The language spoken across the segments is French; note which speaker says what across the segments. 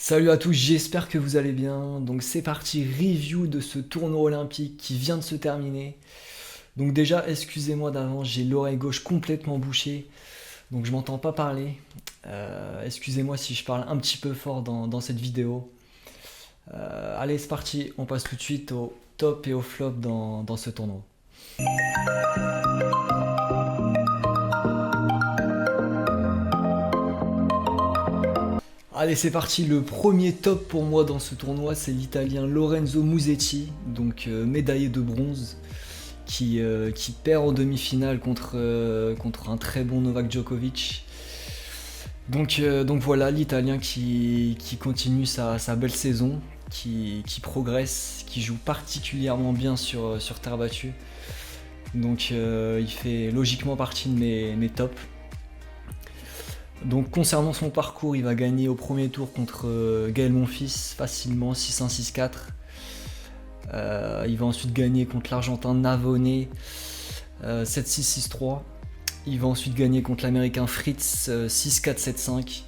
Speaker 1: Salut à tous, j'espère que vous allez bien. Donc c'est parti, review de ce tournoi olympique qui vient de se terminer. Donc déjà, excusez-moi d'avance, j'ai l'oreille gauche complètement bouchée, donc je m'entends pas parler. Excusez-moi si je parle un petit peu fort dans cette vidéo. Allez, c'est parti, on passe tout de suite au top et au flop dans ce tournoi. Allez, c'est parti. Le premier top pour moi dans ce tournoi, c'est l'Italien Lorenzo Musetti, donc médaillé de bronze, qui perd en demi-finale contre un très bon Novak Djokovic. Donc voilà, l'Italien qui continue sa belle saison, qui progresse, qui joue particulièrement bien sur terre battue. Donc il fait logiquement partie de mes tops. Donc concernant son parcours, il va gagner au premier tour contre Gaël Monfils facilement 6-1, 6-4. Il va ensuite gagner contre l'Argentin Navone 7-6, 6-3. Il va ensuite gagner contre l'Américain Fritz 6-4, 7-5.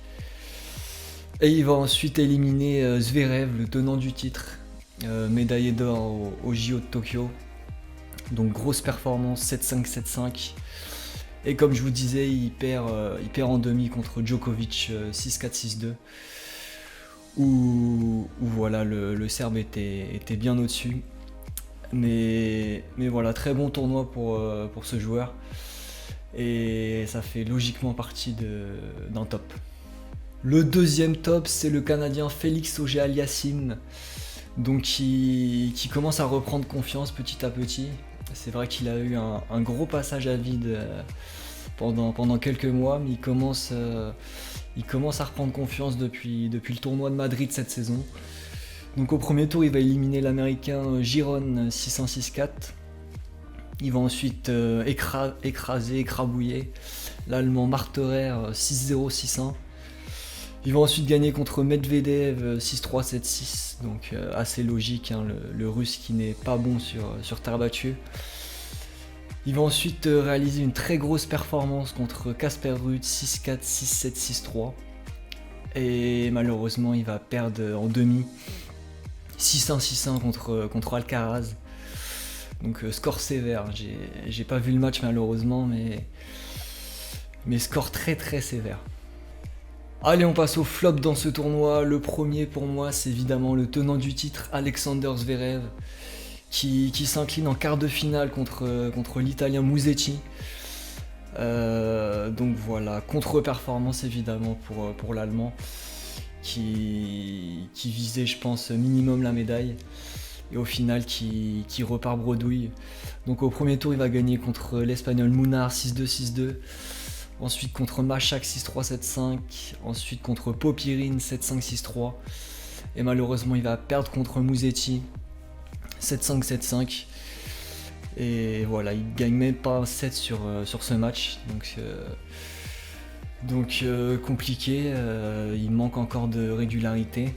Speaker 1: Et il va ensuite éliminer Zverev, le tenant du titre, médaillé d'or au JO de Tokyo. Donc grosse performance, 7-5, 7-5. Et comme je vous disais, il perd en demi contre Djokovic 6-4, 6-2. Où voilà, le Serbe était bien au-dessus. Mais voilà, très bon tournoi pour ce joueur. Et ça fait logiquement partie d'un top. Le deuxième top, c'est le Canadien Félix Auger-Aliassime, donc qui commence à reprendre confiance petit à petit. C'est vrai qu'il a eu un gros passage à vide pendant quelques mois, mais il commence à reprendre confiance depuis le tournoi de Madrid cette saison. Donc au premier tour, il va éliminer l'Américain Giron 6-1, 6-4. Il va ensuite écrabouiller l'Allemand Marterer 6-0, 6-1. Il va ensuite gagner contre Medvedev 6-3, 7-6, donc assez logique, hein, le Russe qui n'est pas bon sur terre battue. Il va ensuite réaliser une très grosse performance contre Casper Ruud 6-4, 6-7, 6-3. Et malheureusement, il va perdre en demi 6-1, 6-1 contre Alcaraz. Donc score sévère, j'ai pas vu le match malheureusement, mais score très très sévère. Allez, on passe au flop dans ce tournoi. Le premier pour moi, c'est évidemment le tenant du titre, Alexander Zverev, qui s'incline en quart de finale contre l'Italien Musetti. Donc voilà, contre-performance évidemment pour l'Allemand, qui visait, je pense, minimum la médaille. Et au final, qui repart bredouille. Donc au premier tour, il va gagner contre l'Espagnol Munar 6-2, 6-2. Ensuite contre Machak 6-3, 7-5. Ensuite contre Popirine 7-5, 6-3. Et malheureusement, il va perdre contre Musetti 7-5, 7-5. Et voilà, il gagne même pas un 7 sur ce match. Donc compliqué. Il manque encore de régularité.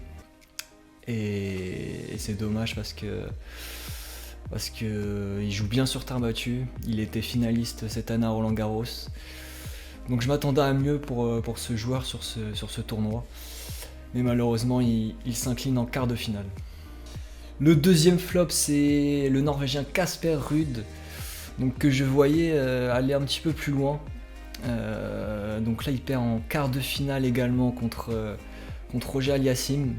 Speaker 1: Et c'est dommage parce que il joue bien sur terre battue. Il était finaliste cette année à Roland Garros. Donc je m'attendais à mieux pour ce joueur sur ce tournoi. Mais malheureusement, il s'incline en quart de finale. Le deuxième flop, c'est le Norvégien Casper Ruud, donc que je voyais aller un petit peu plus loin. Donc là, il perd en quart de finale également contre Auger-Aliassime.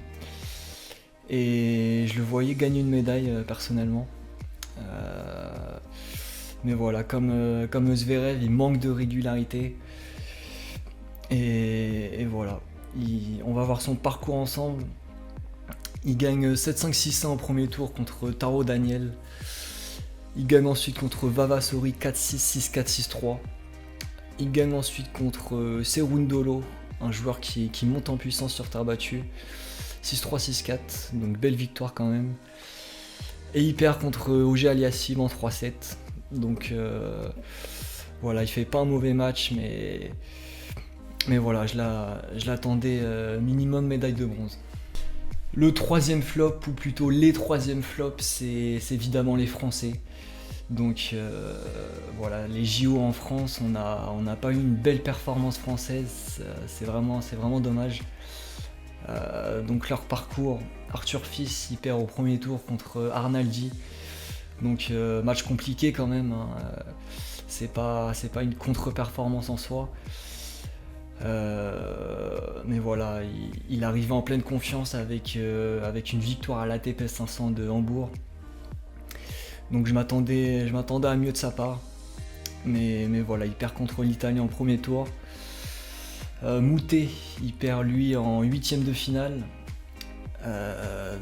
Speaker 1: Et je le voyais gagner une médaille personnellement. Mais voilà, comme Zverev, il manque de régularité. Et voilà, on va voir son parcours ensemble. Il gagne 7-5, 6-1 au premier tour contre Taro Daniel. Il gagne ensuite contre Vavasori 4-6, 6-4, 6-3. Il gagne ensuite contre Cerundolo, un joueur qui monte en puissance sur terre battue. 6-3, 6-4, donc belle victoire quand même. Et il perd contre Auger-Aliassime en 3-7. Donc voilà, il fait pas un mauvais match, mais voilà, je l'attendais minimum médaille de bronze. Le troisième flop, ou plutôt les troisièmes flops, c'est évidemment les Français. Donc voilà, les JO en France, on n'a pas eu une belle performance française, c'est vraiment dommage. Donc leur parcours, Arthur Fils il perd au premier tour contre Arnaldi. Donc match compliqué quand même, hein. C'est pas une contre-performance en soi. Mais voilà, il arrivait en pleine confiance avec une victoire à l'ATP 500 de Hambourg. Donc je m'attendais à mieux de sa part. Mais voilà, il perd contre l'Italien en premier tour. Moutet, il perd lui en 8ème de finale.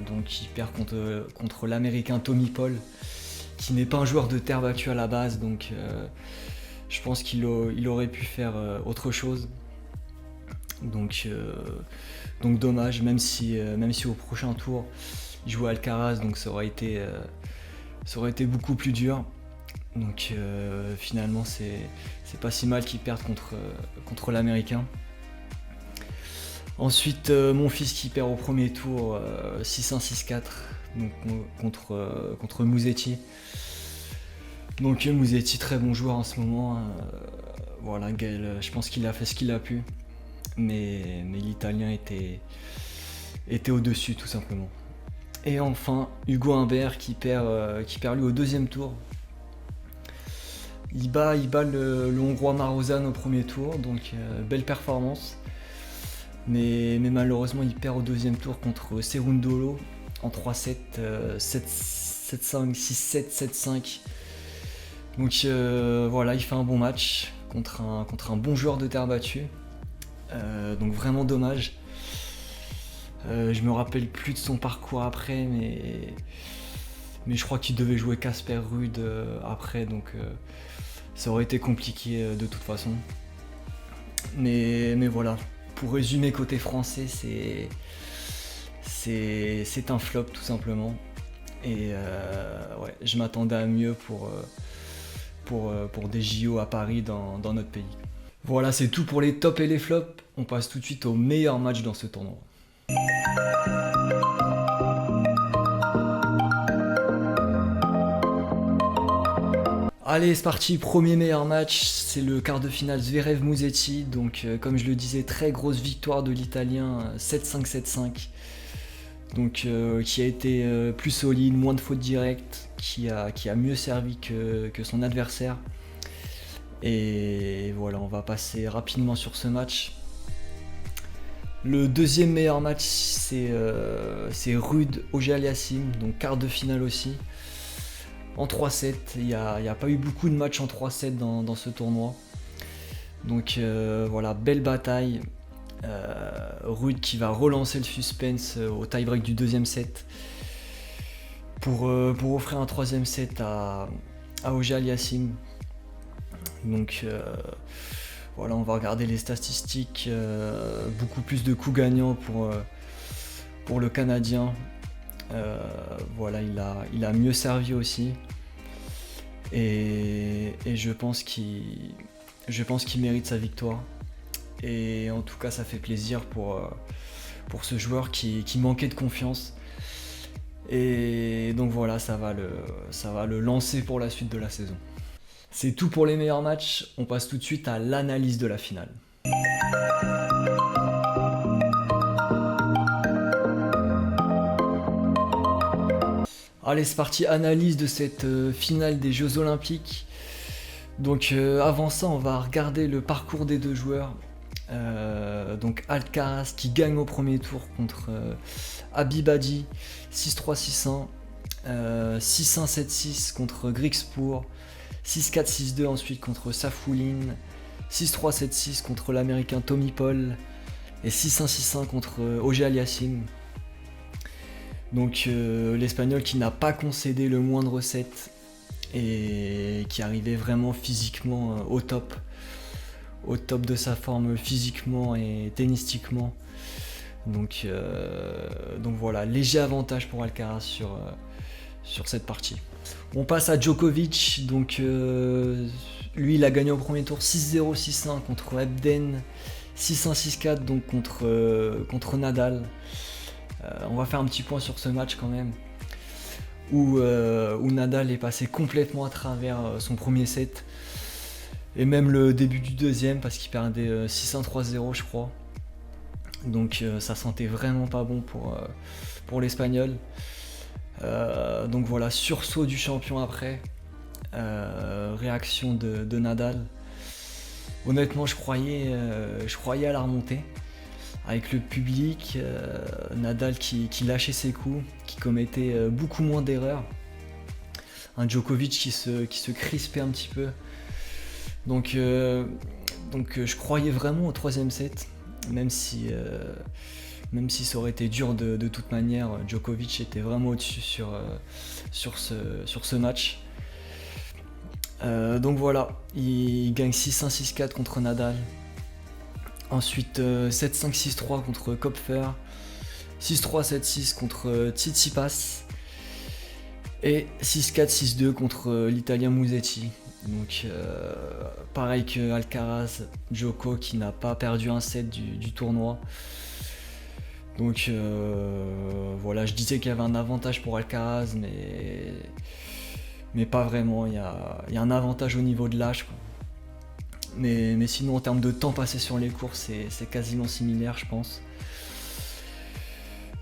Speaker 1: Donc il perd contre l'Américain Tommy Paul, qui n'est pas un joueur de terre battue à la base. Donc je pense qu'il aurait pu faire autre chose. Donc dommage, même si au prochain tour il jouait Alcaraz, donc ça aurait été beaucoup plus dur. Donc finalement c'est pas si mal qu'il perde contre l'Américain. Ensuite mon fils qui perd au premier tour 6-1, 6-4 donc, contre Musetti. Donc Musetti, très bon joueur en ce moment. Voilà, Gaël, je pense qu'il a fait ce qu'il a pu. Mais l'Italien était au-dessus tout simplement. Et enfin, Hugo Humbert qui perd lui au deuxième tour. Il bat le Hongrois Marozsan au premier tour, donc belle performance. Mais malheureusement, il perd au deuxième tour contre Cerundolo en 3-7, 7-5, 6-7, 7-5. Donc voilà, il fait un bon match contre un bon joueur de terre battue. Donc vraiment dommage. Je me rappelle plus de son parcours après, mais je crois qu'il devait jouer Casper Ruud après, donc ça aurait été compliqué de toute façon. Mais voilà, pour résumer côté français, c'est un flop tout simplement. Et ouais, je m'attendais à mieux pour des JO à Paris dans notre pays. Voilà, c'est tout pour les tops et les flops. On passe tout de suite au meilleur match dans ce tournoi. Allez, c'est parti, premier meilleur match, c'est le quart de finale Zverev-Musetti. Donc comme je le disais, très grosse victoire de l'Italien, 7-5, 7-5. Donc qui a été plus solide, moins de fautes directes, qui a mieux servi que son adversaire. Et voilà, on va passer rapidement sur ce match. Le deuxième meilleur match, c'est Ruud Auger-Aliassime, donc quart de finale aussi. En 3-7, il n'y a pas eu beaucoup de matchs en 3-7 dans ce tournoi. Donc voilà, belle bataille. Ruud qui va relancer le suspense au tie-break du deuxième set pour offrir un troisième set à Auger-Aliassime. Donc voilà, on va regarder les statistiques, beaucoup plus de coups gagnants pour le Canadien. Voilà, il a mieux servi aussi. Et je pense qu'il mérite sa victoire. Et en tout cas, ça fait plaisir pour ce joueur qui manquait de confiance. Et donc voilà, ça va le lancer pour la suite de la saison. C'est tout pour les meilleurs matchs, on passe tout de suite à l'analyse de la finale. Allez, c'est parti, analyse de cette finale des Jeux Olympiques. Donc avant ça, on va regarder le parcours des deux joueurs. Donc Alcaraz qui gagne au premier tour contre Habibadi, 6-3, 6-1, 6-1, 7-6 contre Griekspoor, 6-4, 6-2 ensuite contre Safoulin, 6-3, 7-6 contre l'américain Tommy Paul et 6-1, 6-1 contre Auger-Aliassime. Donc l'espagnol qui n'a pas concédé le moindre set et qui arrivait vraiment physiquement au top de sa forme physiquement et tennistiquement. Donc voilà, léger avantage pour Alcaraz sur cette partie. On passe à Djokovic, donc lui il a gagné au premier tour 6-0, 6-1 contre Ebden, 6-1, 6-4 donc contre Nadal. On va faire un petit point sur ce match quand même, où Nadal est passé complètement à travers son premier set, et même le début du deuxième parce qu'il perdait 6-1, 3-0 je crois. Donc ça sentait vraiment pas bon pour l'Espagnol. Donc voilà, sursaut du champion après. Réaction de Nadal. Honnêtement, je croyais à la remontée. Avec le public, Nadal qui lâchait ses coups, qui commettait beaucoup moins d'erreurs. Un Djokovic qui se crispait un petit peu. Donc je croyais vraiment au troisième set, même si ça aurait été dur de toute manière. Djokovic était vraiment au-dessus sur ce match. Donc voilà, il gagne 6-1, 6-4 contre Nadal. Ensuite 7-5, 6-3 contre Kopfer. 6-3, 7-6 contre Tsitsipas. Et 6-4, 6-2 contre l'Italien Musetti. Donc pareil que Alcaraz, Djoko qui n'a pas perdu un set du tournoi. Donc voilà, je disais qu'il y avait un avantage pour Alcaraz, mais pas vraiment. Il y a un avantage au niveau de l'âge, quoi. Mais sinon en termes de temps passé sur les cours, c'est quasiment similaire, je pense.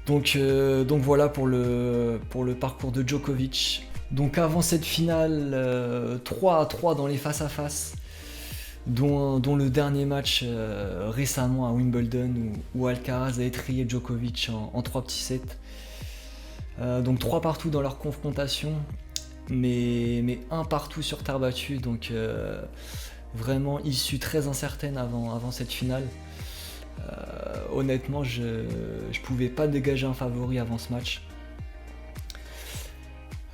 Speaker 1: Donc voilà pour le parcours de Djokovic. Donc avant cette finale, 3-3 dans les face-à-face, dont le dernier match récemment à Wimbledon où Alcaraz a étrillé Djokovic en 3 petits sets. Donc 3 partout dans leur confrontation, mais 1 partout sur terre battue, donc vraiment issue très incertaine avant cette finale. Honnêtement, je pouvais pas dégager un favori avant ce match.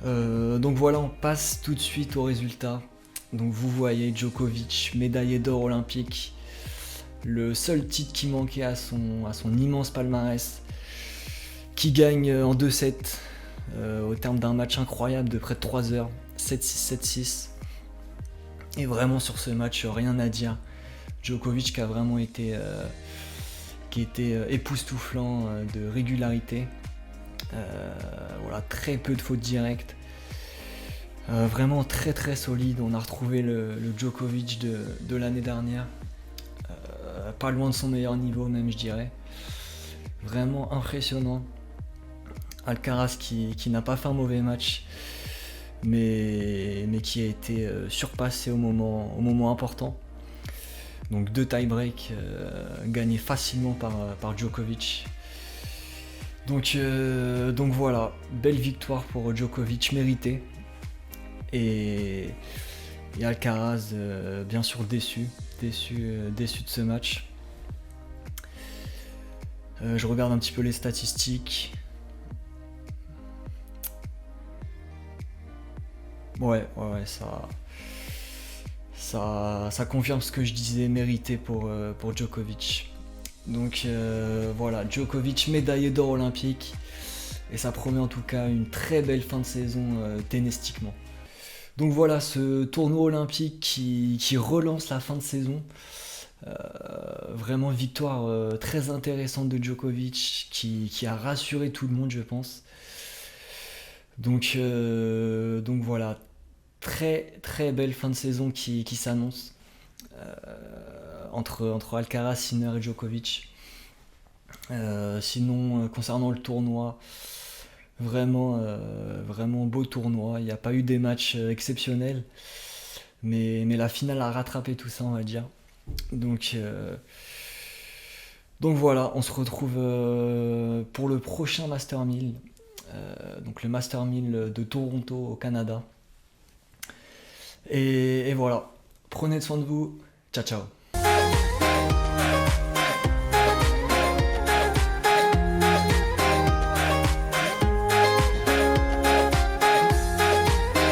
Speaker 1: Donc voilà, on passe tout de suite aux résultats. Donc vous voyez Djokovic, médaillé d'or olympique, le seul titre qui manquait à son immense palmarès, qui gagne en 2-7 au terme d'un match incroyable de près de 3 heures, 7-6, 7-6. Et vraiment sur ce match, rien à dire. Djokovic qui a vraiment été époustouflant de régularité. Voilà, très peu de fautes directes. Vraiment très très solide. On a retrouvé le Djokovic de l'année dernière. Pas loin de son meilleur niveau même, je dirais. Vraiment impressionnant. Alcaraz qui n'a pas fait un mauvais match, mais qui a été surpassé au moment important. Donc 2 tie-breaks gagnés facilement par Djokovic. Donc voilà, belle victoire pour Djokovic, méritée. Et Alcaraz, bien sûr déçu de ce match. Je regarde un petit peu les statistiques. Ouais, ça confirme ce que je disais, mérité pour Djokovic. Donc voilà, Djokovic médaillé d'or olympique, et ça promet en tout cas une très belle fin de saison tennistiquement. Donc voilà, ce tournoi olympique qui relance la fin de saison. Vraiment victoire très intéressante de Djokovic qui a rassuré tout le monde, je pense. Donc voilà, très très belle fin de saison qui s'annonce entre Alcaraz, Sinner et Djokovic. Sinon, concernant le tournoi, vraiment beau tournoi. Il n'y a pas eu des matchs exceptionnels, mais la finale a rattrapé tout ça, on va dire. Donc voilà, on se retrouve pour le prochain Master 1000. Donc le Master 1000 de Toronto au Canada. Et voilà, prenez soin de vous. Ciao ciao.